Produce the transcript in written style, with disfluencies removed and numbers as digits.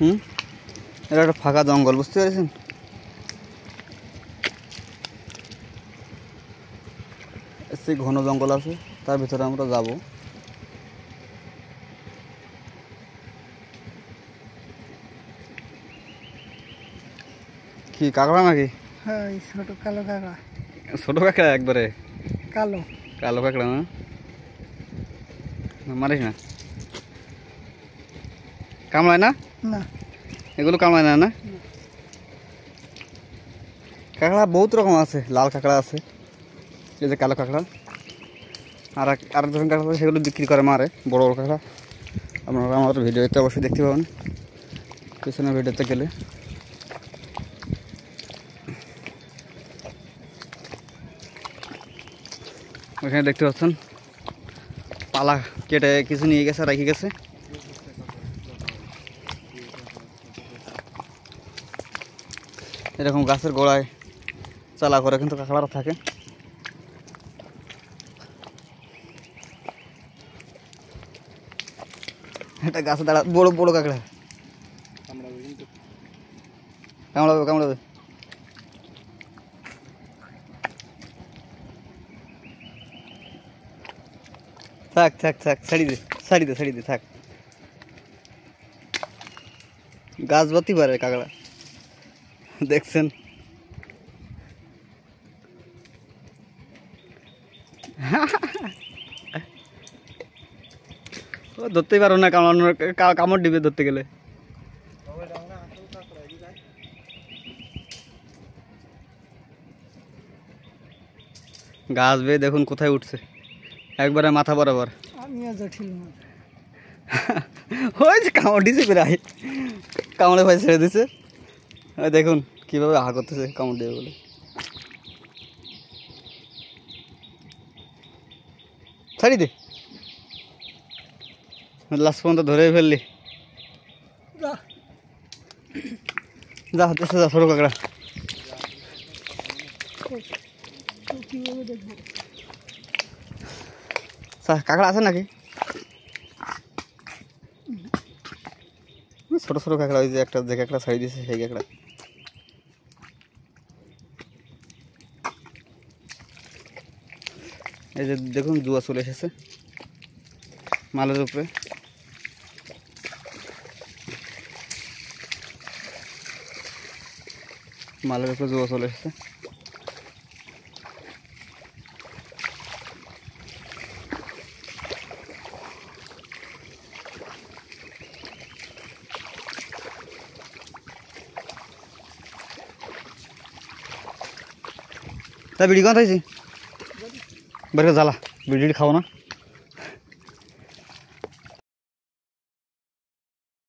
হুম, এটা একটা ফাঁকা জঙ্গল, বুঝতে পেরেছেন? সেই ঘন জঙ্গল আছে, তার ভিতরে আমরা যাব। কি কাঁকড়া নাকি? হ্যাঁ, ছোট কালো কাঁকড়া। ছোট কাঁকড়া একবারে কালো কালো কাঁকড়া না? মারিস না, কামড়ায় না? না, এগুলো কামড়ায় না না? কাঁকড়া বহুত রকম আছে, লাল কাঁকড়া আছে, এই যে কালো কাঁকড়া, আর আর ধরনের কাঁকড়া আছে, সেগুলো বিক্রি করে মারে, বড় বড় কাঁকড়া। আপনারা আমাদের ভিডিওতে অবশ্যই দেখতে পাবেন, পিছনের ভিডিওতে গেলে। ওখানে দেখতে পাচ্ছেন পালা কেটে কিছু নিয়ে গেছে, রেখে গেছে। এরকম গাছের গোড়ায় চালা করে কিন্তু কাঁকড়ারা থাকে। এটা গাছে দাঁড়া, বড় বড় কাঁকড়া, কামড়াবে কামড়াবে। থাক থাক থাক, ছাড়ি দে ছাড়ি দে ছাড়ি দে, থাক। গাছ বাতি পারে কাঁকড়া, দেখছেন? ও ধরতেই পারো না, কামড়ানোর কামড় দিবে ধরতে গেলে। গাছ বেয়ে দেখুন কোথায় উঠছে, একবারে মাথা বরাবর। আমিও জটিল না। ওই যে কামড় দিছে, প্রায় কামড়ে ভাই ছেড়ে দিছে। দেখুন কিভাবে আহা করতেছে কামড় দেবে বলে। ছাড়ি দে, লাস্ট পর্যন্ত ধরে ফেললি। যা হচ্ছে যা, ছোট কাঁকড়া। কাঁকড়া আছে নাকি? ছোট ছোট কাঁকড়া, ওই যে একটা যে কাঁকড়া ছাড়ি দিয়েছে সেই কাঁকড়া। এই যে দেখুন জুয়া চলে এসেছে মালের উপরে। মালের উপরে জুয়া চলে এসেছে। তা বিড়ি কোথায় জ্বালা, বিড়ি খাবো না।